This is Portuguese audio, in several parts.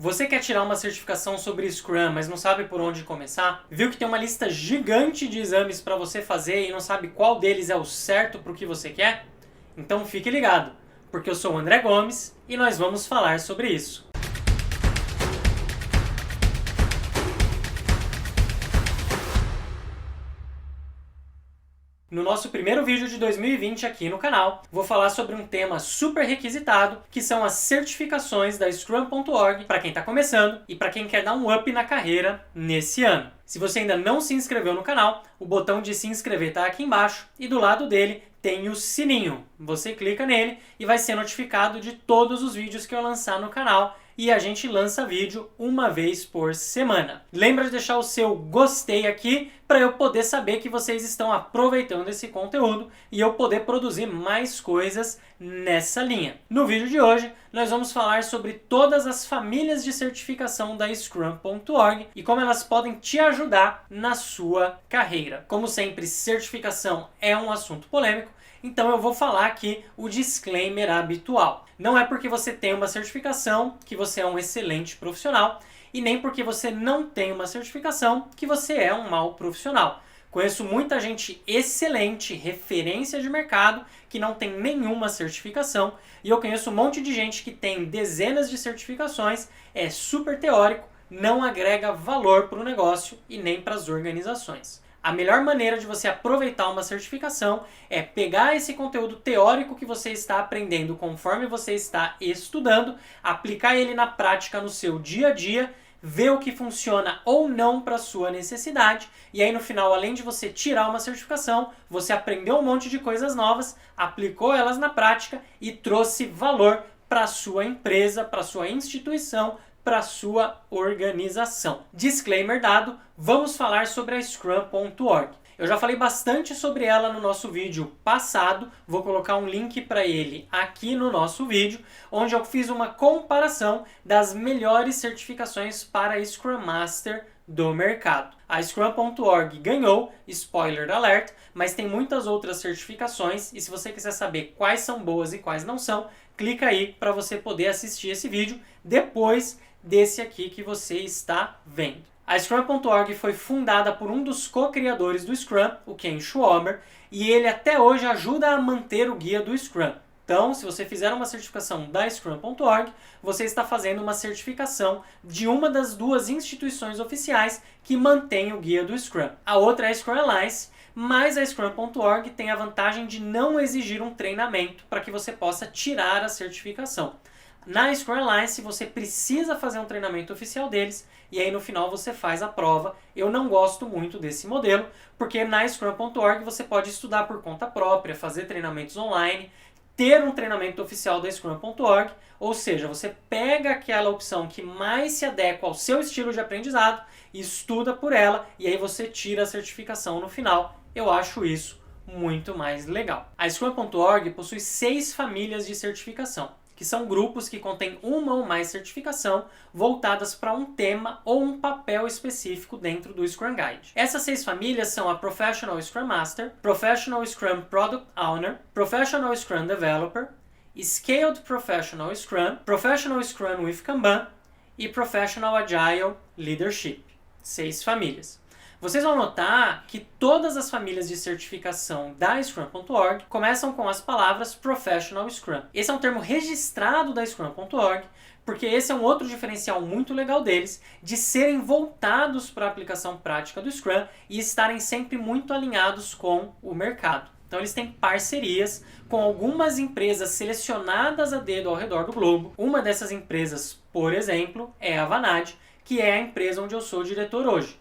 Você quer tirar uma certificação sobre Scrum, mas não sabe por onde começar? Viu que tem uma lista gigante de exames para você fazer e não sabe qual deles é o certo para o que você quer? Então fique ligado, porque eu sou o André Gomes e nós vamos falar sobre isso. No nosso primeiro vídeo de 2020 aqui no canal, vou falar sobre um tema super requisitado, que são as certificações da Scrum.org para quem está começando e para quem quer dar um up na carreira nesse ano. Se você ainda não se inscreveu no canal, o botão de se inscrever está aqui embaixo e do lado dele tem o sininho. Você clica nele e vai ser notificado de todos os vídeos que eu lançar no canal. E a gente lança vídeo uma vez por semana. Lembra de deixar o seu gostei aqui para eu poder saber que vocês estão aproveitando esse conteúdo e eu poder produzir mais coisas nessa linha. No vídeo de hoje, nós vamos falar sobre todas as famílias de certificação da Scrum.org e como elas podem te ajudar na sua carreira. Como sempre, certificação é um assunto polêmico, então eu vou falar aqui o disclaimer habitual. Não é porque você tem uma certificação que você é um excelente profissional e nem porque você não tem uma certificação que você é um mau profissional. Conheço muita gente excelente, referência de mercado, que não tem nenhuma certificação e eu conheço um monte de gente que tem dezenas de certificações, é super teórico, não agrega valor para o negócio e nem para as organizações. A melhor maneira de você aproveitar uma certificação é pegar esse conteúdo teórico que você está aprendendo conforme você está estudando, aplicar ele na prática no seu dia a dia, ver o que funciona ou não para a sua necessidade e aí no final, além de você tirar uma certificação, você aprendeu um monte de coisas novas, aplicou elas na prática e trouxe valor para a sua empresa, para a sua instituição, para a sua organização. Disclaimer dado, vamos falar sobre a Scrum.org. Eu já falei bastante sobre ela no nosso vídeo passado, vou colocar um link para ele aqui no nosso vídeo, onde eu fiz uma comparação das melhores certificações para Scrum Master do mercado. A Scrum.org ganhou, spoiler alert, mas tem muitas outras certificações e se você quiser saber quais são boas e quais não são, clica aí para você poder assistir esse vídeo depois desse aqui que você está vendo. A Scrum.org foi fundada por um dos co-criadores do Scrum, o Ken Schwaber, e ele até hoje ajuda a manter o guia do Scrum. Então, se você fizer uma certificação da Scrum.org, você está fazendo uma certificação de uma das duas instituições oficiais que mantém o guia do Scrum. A outra é a Scrum Alliance, mas a Scrum.org tem a vantagem de não exigir um treinamento para que você possa tirar a certificação. Na Scrum Alliance você precisa fazer um treinamento oficial deles e aí no final você faz a prova. Eu não gosto muito desse modelo, porque na Scrum.org você pode estudar por conta própria, fazer treinamentos online, ter um treinamento oficial da Scrum.org, ou seja, você pega aquela opção que mais se adequa ao seu estilo de aprendizado, estuda por ela e aí você tira a certificação no final. Eu acho isso muito mais legal. A Scrum.org possui 6 famílias de certificação, que são grupos que contêm uma ou mais certificação voltadas para um tema ou um papel específico dentro do Scrum Guide. Essas 6 famílias são a Professional Scrum Master, Professional Scrum Product Owner, Professional Scrum Developer, Scaled Professional Scrum, Professional Scrum with Kanban e Professional Agile Leadership. 6 famílias. Vocês vão notar que todas as famílias de certificação da Scrum.org começam com as palavras Professional Scrum. Esse é um termo registrado da Scrum.org, porque esse é um outro diferencial muito legal deles, de serem voltados para a aplicação prática do Scrum e estarem sempre muito alinhados com o mercado. Então eles têm parcerias com algumas empresas selecionadas a dedo ao redor do globo. Uma dessas empresas, por exemplo, é a Vanad, que é a empresa onde eu sou diretor hoje.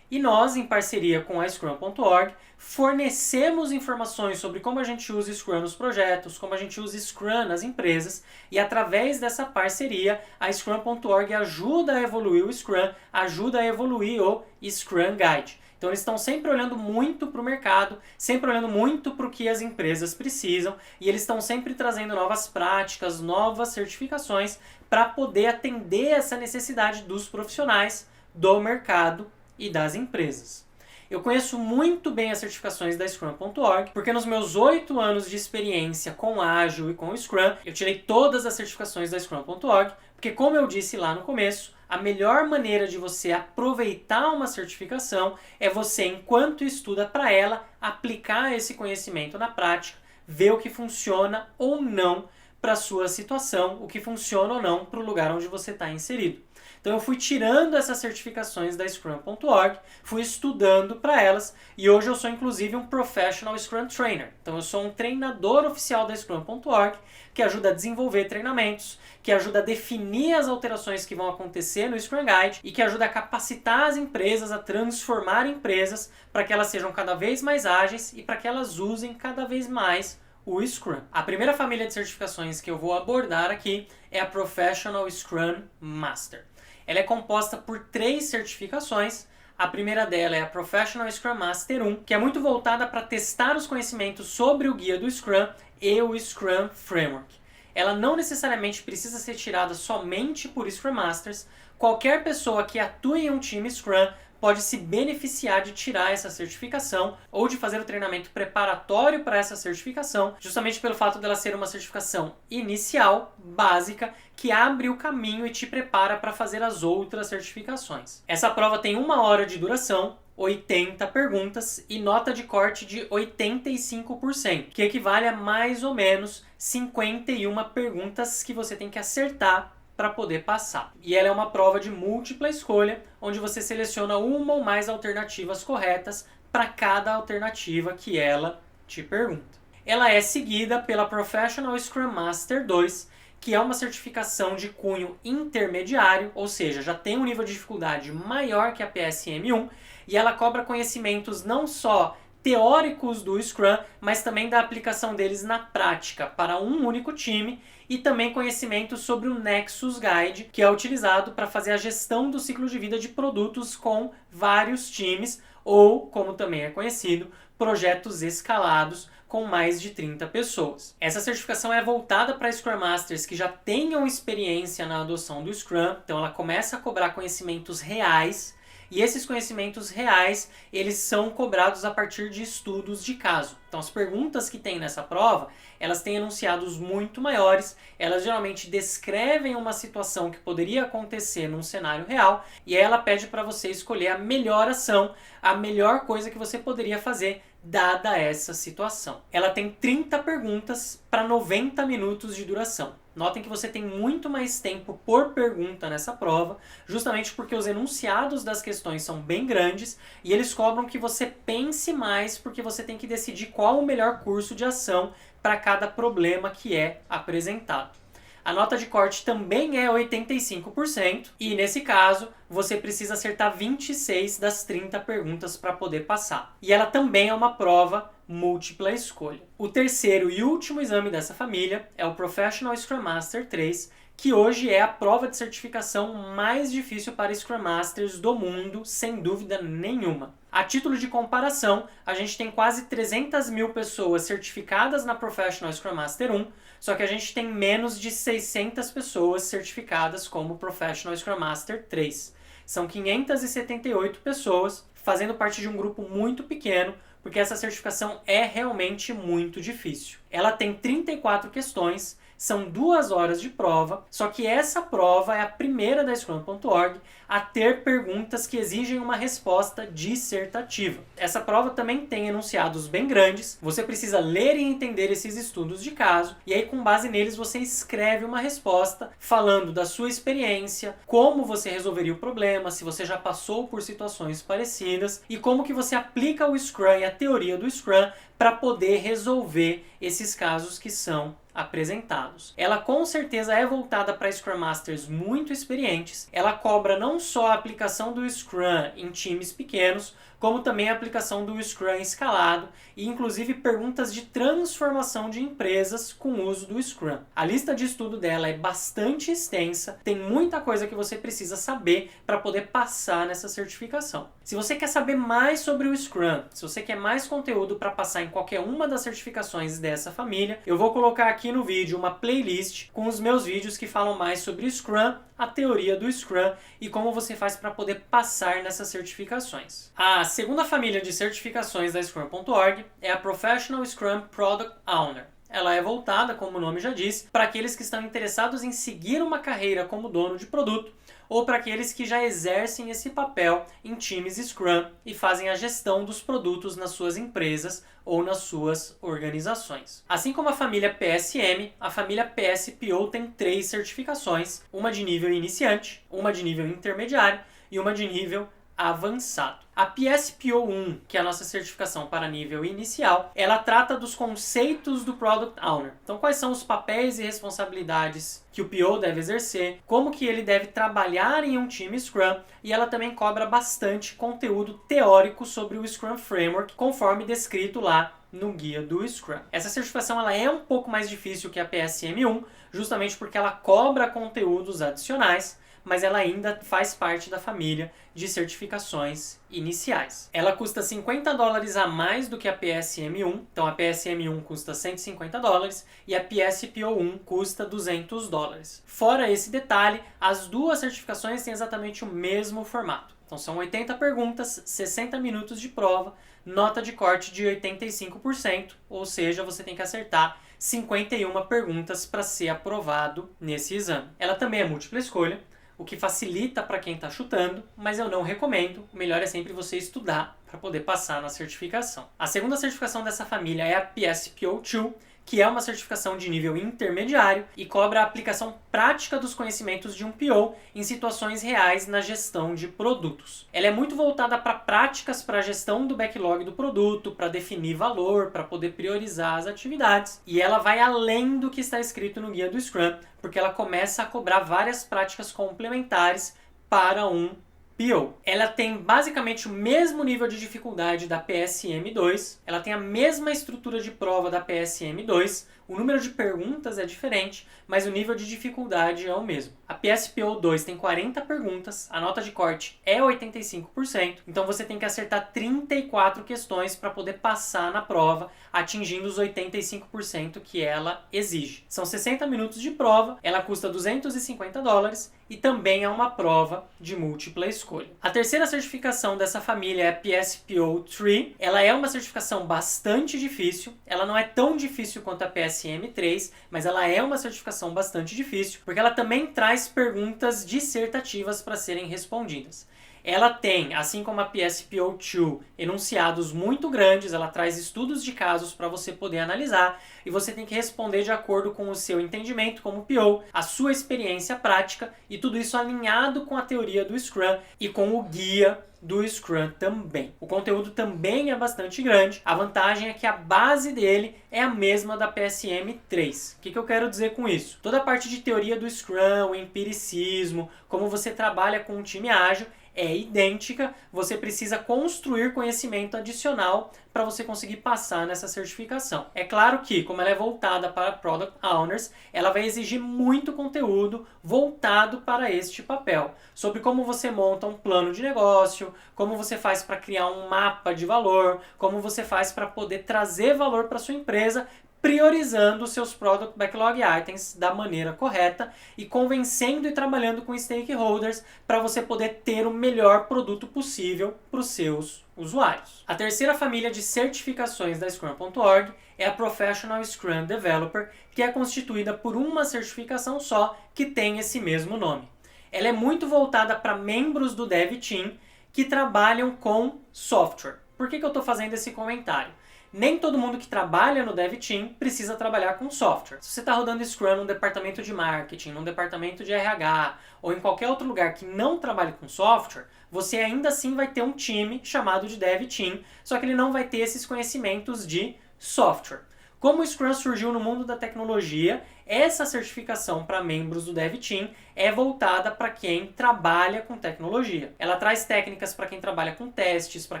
E nós, em parceria com a Scrum.org, fornecemos informações sobre como a gente usa Scrum nos projetos, como a gente usa Scrum nas empresas, e através dessa parceria, a Scrum.org ajuda a evoluir o Scrum, ajuda a evoluir o Scrum Guide. Então eles estão sempre olhando muito para o mercado, sempre olhando muito para o que as empresas precisam, e eles estão sempre trazendo novas práticas, novas certificações, para poder atender essa necessidade dos profissionais do mercado e das empresas. Eu conheço muito bem as certificações da Scrum.org, porque nos meus 8 anos de experiência com Agile e com Scrum, eu tirei todas as certificações da Scrum.org, porque como eu disse lá no começo, a melhor maneira de você aproveitar uma certificação é você, enquanto estuda para ela, aplicar esse conhecimento na prática, ver o que funciona ou não para a sua situação, o que funciona ou não para o lugar onde você está inserido. Então eu fui tirando essas certificações da Scrum.org, fui estudando para elas e hoje eu sou inclusive um Professional Scrum Trainer. Então eu sou um treinador oficial da Scrum.org que ajuda a desenvolver treinamentos, que ajuda a definir as alterações que vão acontecer no Scrum Guide e que ajuda a capacitar as empresas, a transformar empresas para que elas sejam cada vez mais ágeis e para que elas usem cada vez mais o Scrum. A primeira família de certificações que eu vou abordar aqui é a Professional Scrum Master. Ela é composta por 3 certificações. A primeira dela é a Professional Scrum Master 1, que é muito voltada para testar os conhecimentos sobre o guia do Scrum e o Scrum Framework. Ela não necessariamente precisa ser tirada somente por Scrum Masters. Qualquer pessoa que atue em um time Scrum pode se beneficiar de tirar essa certificação ou de fazer o treinamento preparatório para essa certificação, justamente pelo fato dela ser uma certificação inicial, básica, que abre o caminho e te prepara para fazer as outras certificações. Essa prova tem 1 hora de duração, 80 perguntas e nota de corte de 85%, que equivale a mais ou menos 51 perguntas que você tem que acertar para poder passar. E ela é uma prova de múltipla escolha, onde você seleciona uma ou mais alternativas corretas para cada alternativa que ela te pergunta. Ela é seguida pela Professional Scrum Master 2, que é uma certificação de cunho intermediário, ou seja, já tem um nível de dificuldade maior que a PSM1, e ela cobra conhecimentos não só teóricos do Scrum, mas também da aplicação deles na prática para um único time e também conhecimentos sobre o Nexus Guide, que é utilizado para fazer a gestão do ciclo de vida de produtos com vários times ou, como também é conhecido, projetos escalados com mais de 30 pessoas. Essa certificação é voltada para Scrum Masters que já tenham experiência na adoção do Scrum, então ela começa a cobrar conhecimentos reais. E esses conhecimentos reais, eles são cobrados a partir de estudos de caso. Então as perguntas que tem nessa prova, elas têm enunciados muito maiores, elas geralmente descrevem uma situação que poderia acontecer num cenário real, e aí ela pede para você escolher a melhor ação, a melhor coisa que você poderia fazer dada essa situação. Ela tem 30 perguntas para 90 minutos de duração. Notem que você tem muito mais tempo por pergunta nessa prova, justamente porque os enunciados das questões são bem grandes e eles cobram que você pense mais porque você tem que decidir qual o melhor curso de ação para cada problema que é apresentado. A nota de corte também é 85% e, nesse caso, você precisa acertar 26 das 30 perguntas para poder passar. E ela também é uma prova múltipla escolha. O terceiro e último exame dessa família é o Professional Scrum Master 3, que hoje é a prova de certificação mais difícil para Scrum Masters do mundo, sem dúvida nenhuma. A título de comparação, a gente tem quase 300 mil pessoas certificadas na Professional Scrum Master 1, só que a gente tem menos de 600 pessoas certificadas como Professional Scrum Master 3. São 578 pessoas fazendo parte de um grupo muito pequeno, porque essa certificação é realmente muito difícil. Ela tem 34 questões, são 2 horas de prova, só que essa prova é a primeira da Scrum.org a ter perguntas que exigem uma resposta dissertativa. Essa prova também tem enunciados bem grandes, você precisa ler e entender esses estudos de caso, e aí com base neles você escreve uma resposta falando da sua experiência, como você resolveria o problema, se você já passou por situações parecidas, e como que você aplica o Scrum e a teoria do Scrum para poder resolver esses casos que são apresentados. Ela com certeza é voltada para Scrum Masters muito experientes. Ela cobra não só a aplicação do Scrum em times pequenos, como também a aplicação do Scrum escalado e inclusive perguntas de transformação de empresas com o uso do Scrum. A lista de estudo dela é bastante extensa, tem muita coisa que você precisa saber para poder passar nessa certificação. Se você quer saber mais sobre o Scrum, se você quer mais conteúdo para passar em qualquer uma das certificações dessa família, eu vou colocar aqui no vídeo uma playlist com os meus vídeos que falam mais sobre Scrum, a teoria do Scrum e como você faz para poder passar nessas certificações. A segunda família de certificações da Scrum.org é a Professional Scrum Product Owner. Ela é voltada, como o nome já diz, para aqueles que estão interessados em seguir uma carreira como dono de produto ou para aqueles que já exercem esse papel em times Scrum e fazem a gestão dos produtos nas suas empresas ou nas suas organizações. Assim como a família PSM, a família PSPO tem 3 certificações, uma de nível iniciante, uma de nível intermediário e uma de nível avançado. A PSPO1, que é a nossa certificação para nível inicial, ela trata dos conceitos do Product Owner. Então, quais são os papéis e responsabilidades que o PO deve exercer, como que ele deve trabalhar em um time Scrum, e ela também cobra bastante conteúdo teórico sobre o Scrum Framework, conforme descrito lá no guia do Scrum. Essa certificação ela é um pouco mais difícil que a PSM1, justamente porque ela cobra conteúdos adicionais, mas ela ainda faz parte da família de certificações iniciais. Ela custa $50 a mais do que a PSM1, então a PSM1 custa $150 e a PSPO1 custa $200. Fora esse detalhe, as duas certificações têm exatamente o mesmo formato. Então são 80 perguntas, 60 minutos de prova, nota de corte de 85%, ou seja, você tem que acertar 51 perguntas para ser aprovado nesse exame. Ela também é múltipla escolha, o que facilita para quem está chutando, mas eu não recomendo. O melhor é sempre você estudar para poder passar na certificação. A segunda certificação dessa família é a PSPO2, que é uma certificação de nível intermediário e cobra a aplicação prática dos conhecimentos de um PO em situações reais na gestão de produtos. Ela é muito voltada para práticas para a gestão do backlog do produto, para definir valor, para poder priorizar as atividades, e ela vai além do que está escrito no guia do Scrum, porque ela começa a cobrar várias práticas complementares para um PO. Ela tem basicamente o mesmo nível de dificuldade da PSM2, ela tem a mesma estrutura de prova da PSM2, o número de perguntas é diferente, mas o nível de dificuldade é o mesmo. A PSPO2 tem 40 perguntas, a nota de corte é 85%, então você tem que acertar 34 questões para poder passar na prova, atingindo os 85% que ela exige. São 60 minutos de prova, ela custa $250 e também é uma prova de múltipla escolha. A terceira certificação dessa família é a PSPO3. Ela é uma certificação bastante difícil, ela não é tão difícil quanto a PSM3, mas ela é uma certificação bastante difícil, porque ela também traz perguntas dissertativas para serem respondidas. Ela tem, assim como a PSPO2, enunciados muito grandes, ela traz estudos de casos para você poder analisar e você tem que responder de acordo com o seu entendimento como PO, a sua experiência prática e tudo isso alinhado com a teoria do Scrum e com o guia do Scrum também. O conteúdo também é bastante grande, a vantagem é que a base dele é a mesma da PSM3. O que eu quero dizer com isso? Toda a parte de teoria do Scrum, o empiricismo, como você trabalha com um time ágil, é idêntica, você precisa construir conhecimento adicional para você conseguir passar nessa certificação. É claro que, como ela é voltada para Product Owners, ela vai exigir muito conteúdo voltado para este papel, sobre como você monta um plano de negócio, como você faz para criar um mapa de valor, como você faz para poder trazer valor para sua empresa, priorizando os seus Product Backlog Items da maneira correta e convencendo e trabalhando com stakeholders para você poder ter o melhor produto possível para os seus usuários. A terceira família de certificações da Scrum.org é a Professional Scrum Developer, que é constituída por uma certificação só que tem esse mesmo nome. Ela é muito voltada para membros do Dev Team que trabalham com software. Por que eu estou fazendo esse comentário? Nem todo mundo que trabalha no Dev Team precisa trabalhar com software. Se você está rodando Scrum num departamento de marketing, num departamento de RH ou em qualquer outro lugar que não trabalhe com software, você ainda assim vai ter um time chamado de Dev Team, só que ele não vai ter esses conhecimentos de software. Como o Scrum surgiu no mundo da tecnologia, essa certificação para membros do Dev Team é voltada para quem trabalha com tecnologia. Ela traz técnicas para quem trabalha com testes, para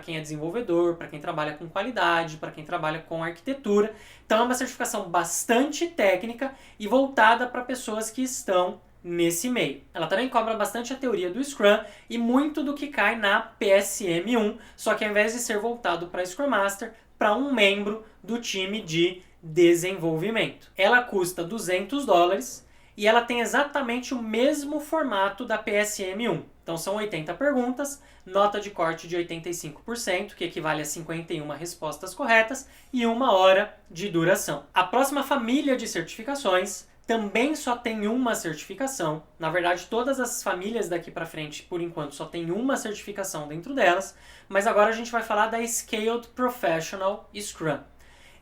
quem é desenvolvedor, para quem trabalha com qualidade, para quem trabalha com arquitetura. Então é uma certificação bastante técnica e voltada para pessoas que estão nesse meio. Ela também cobra bastante a teoria do Scrum e muito do que cai na PSM1, só que ao invés de ser voltado para Scrum Master, para um membro do time de desenvolvimento. Ela custa $200 e ela tem exatamente o mesmo formato da PSM-1. Então são 80 perguntas, nota de corte de 85%, que equivale a 51 respostas corretas, e 1 hora de duração. A próxima família de certificações também só tem uma certificação. Na verdade, todas as famílias daqui para frente, por enquanto, só tem uma certificação dentro delas, mas agora a gente vai falar da Scaled Professional Scrum.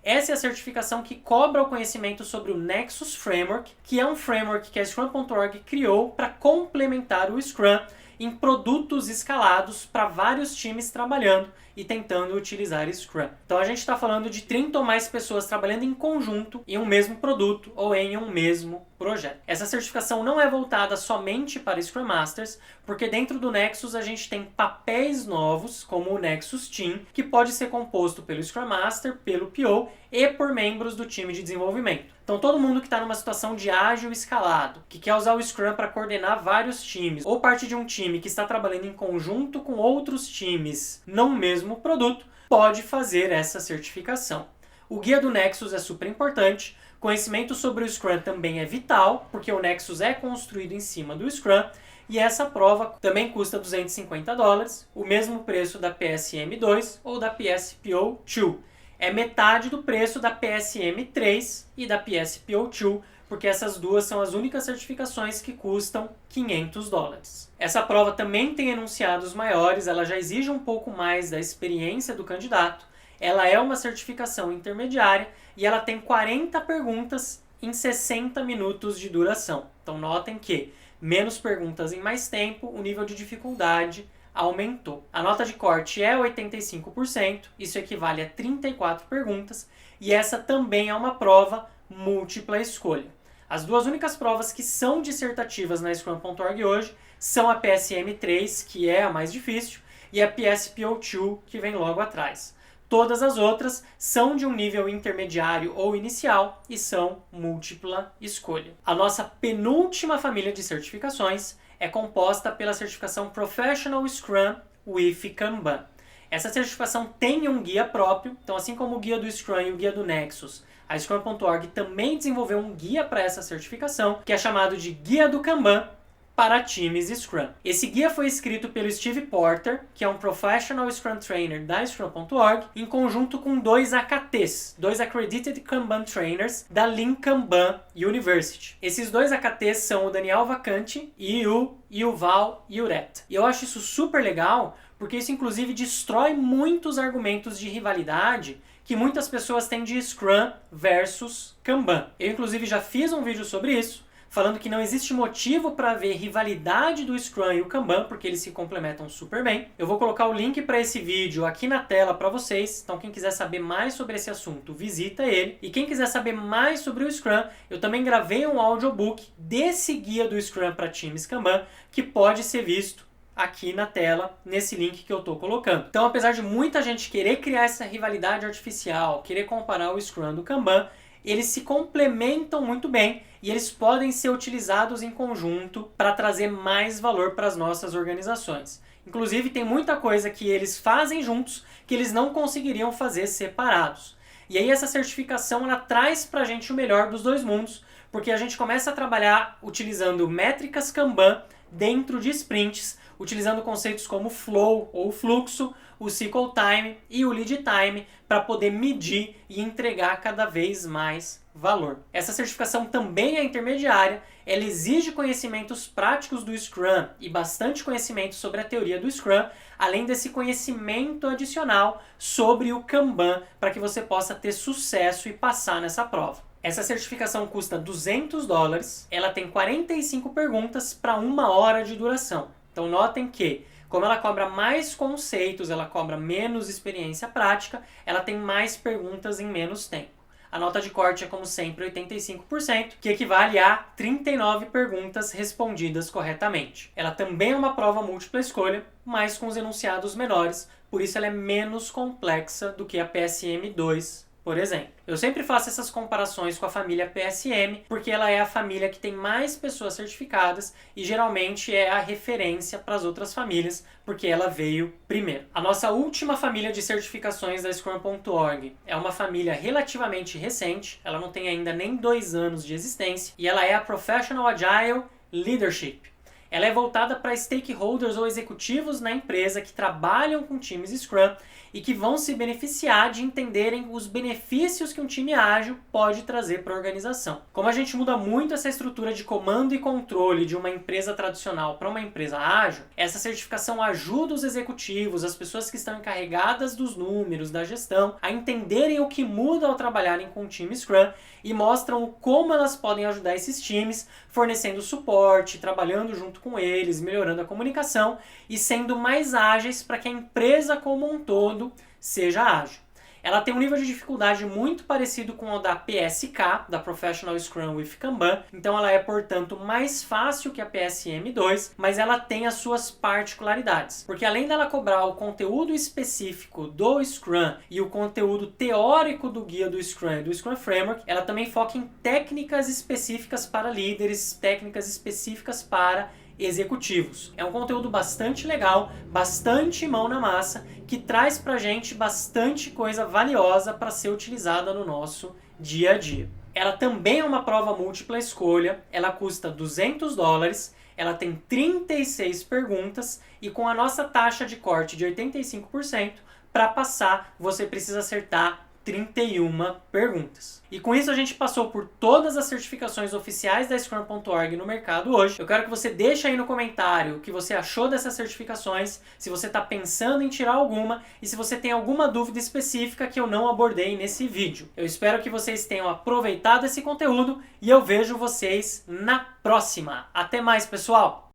Essa é a certificação que cobra o conhecimento sobre o Nexus Framework, que é um framework que a Scrum.org criou para complementar o Scrum em produtos escalados para vários times trabalhando e tentando utilizar Scrum. Então a gente está falando de 30 ou mais pessoas trabalhando em conjunto em um mesmo produto ou em um mesmo projeto. Essa certificação não é voltada somente para Scrum Masters, porque dentro do Nexus a gente tem papéis novos, como o Nexus Team, que pode ser composto pelo Scrum Master, pelo PO e por membros do time de desenvolvimento. Então todo mundo que está numa situação de ágil escalado, que quer usar o Scrum para coordenar vários times, ou parte de um time que está trabalhando em conjunto com outros times no mesmo produto, pode fazer essa certificação. O guia do Nexus é super importante, conhecimento sobre o Scrum também é vital, porque o Nexus é construído em cima do Scrum, e essa prova também custa $250, o mesmo preço da PSM2 ou da PSPO2. É metade do preço da PSM3 e da PSPO2, porque essas duas são as únicas certificações que custam $500. Essa prova também tem enunciados maiores, ela já exige um pouco mais da experiência do candidato, ela é uma certificação intermediária e ela tem 40 perguntas em 60 minutos de duração. Então notem que menos perguntas em mais tempo, o nível de dificuldade aumentou. A nota de corte é 85%, isso equivale a 34 perguntas, e essa também é uma prova múltipla escolha. As duas únicas provas que são dissertativas na Scrum.org hoje são a PSM3, que é a mais difícil, e a PSPO2, que vem logo atrás. Todas as outras são de um nível intermediário ou inicial e são múltipla escolha. A nossa penúltima família de certificações é composta pela certificação Professional Scrum with Kanban. Essa certificação tem um guia próprio, então assim como o guia do Scrum e o guia do Nexus, a Scrum.org também desenvolveu um guia para essa certificação, que é chamado de Guia do Kanban para times Scrum. Esse guia foi escrito pelo Steve Porter, que é um Professional Scrum Trainer da Scrum.org, em conjunto com 2 AKTs, 2 Accredited Kanban Trainers da Lean Kanban University. Esses 2 AKTs são o Daniel Vacante e o Yuval Uret. E eu acho isso super legal, porque isso inclusive destrói muitos argumentos de rivalidade que muitas pessoas têm de Scrum versus Kanban. Eu inclusive já fiz um vídeo sobre isso, falando que não existe motivo para haver rivalidade do Scrum e o Kanban, porque eles se complementam super bem. Eu vou colocar o link para esse vídeo aqui na tela para vocês, então quem quiser saber mais sobre esse assunto, visita ele. E quem quiser saber mais sobre o Scrum, eu também gravei um audiobook desse guia do Scrum para times Kanban, que pode ser visto aqui na tela, nesse link que eu estou colocando. Então, apesar de muita gente querer criar essa rivalidade artificial, querer comparar o Scrum do Kanban, eles se complementam muito bem e eles podem ser utilizados em conjunto para trazer mais valor para as nossas organizações. Inclusive, tem muita coisa que eles fazem juntos que eles não conseguiriam fazer separados. E aí essa certificação ela traz para a gente o melhor dos dois mundos, porque a gente começa a trabalhar utilizando métricas Kanban dentro de sprints, utilizando conceitos como flow ou fluxo, o cycle time e o lead time para poder medir e entregar cada vez mais valor. Essa certificação também é intermediária, ela exige conhecimentos práticos do Scrum e bastante conhecimento sobre a teoria do Scrum, além desse conhecimento adicional sobre o Kanban para que você possa ter sucesso e passar nessa prova. Essa certificação custa $200, ela tem 45 perguntas para 1 hora de duração. Então notem que, como ela cobra mais conceitos, ela cobra menos experiência prática, ela tem mais perguntas em menos tempo. A nota de corte é, como sempre, 85%, que equivale a 39 perguntas respondidas corretamente. Ela também é uma prova múltipla escolha, mas com os enunciados menores, por isso ela é menos complexa do que a PSM2, por exemplo. Eu sempre faço essas comparações com a família PSM, porque ela é a família que tem mais pessoas certificadas e geralmente é a referência para as outras famílias, porque ela veio primeiro. A nossa última família de certificações da Scrum.org é uma família relativamente recente, ela não tem ainda nem 2 anos de existência, e ela é a Professional Agile Leadership. Ela é voltada para stakeholders ou executivos na empresa que trabalham com times Scrum e que vão se beneficiar de entenderem os benefícios que um time ágil pode trazer para a organização. Como a gente muda muito essa estrutura de comando e controle de uma empresa tradicional para uma empresa ágil, essa certificação ajuda os executivos, as pessoas que estão encarregadas dos números, da gestão, a entenderem o que muda ao trabalharem com o time Scrum e mostram como elas podem ajudar esses times, fornecendo suporte, trabalhando junto com eles, melhorando a comunicação e sendo mais ágeis para que a empresa como um todo seja ágil. Ela tem um nível de dificuldade muito parecido com o da PSK, da Professional Scrum with Kanban, então ela é, portanto, mais fácil que a PSM2, mas ela tem as suas particularidades, porque além dela cobrar o conteúdo específico do Scrum e o conteúdo teórico do guia do Scrum e do Scrum Framework, ela também foca em técnicas específicas para líderes, técnicas específicas para executivos. É um conteúdo bastante legal, bastante mão na massa, que traz pra gente bastante coisa valiosa para ser utilizada no nosso dia a dia. Ela também é uma prova múltipla escolha, ela custa $200, ela tem 36 perguntas e com a nossa taxa de corte de 85%, para passar você precisa acertar 31 perguntas. E com isso a gente passou por todas as certificações oficiais da Scrum.org no mercado hoje. Eu quero que você deixe aí no comentário o que você achou dessas certificações, se você está pensando em tirar alguma e se você tem alguma dúvida específica que eu não abordei nesse vídeo. Eu espero que vocês tenham aproveitado esse conteúdo e eu vejo vocês na próxima. Até mais, pessoal!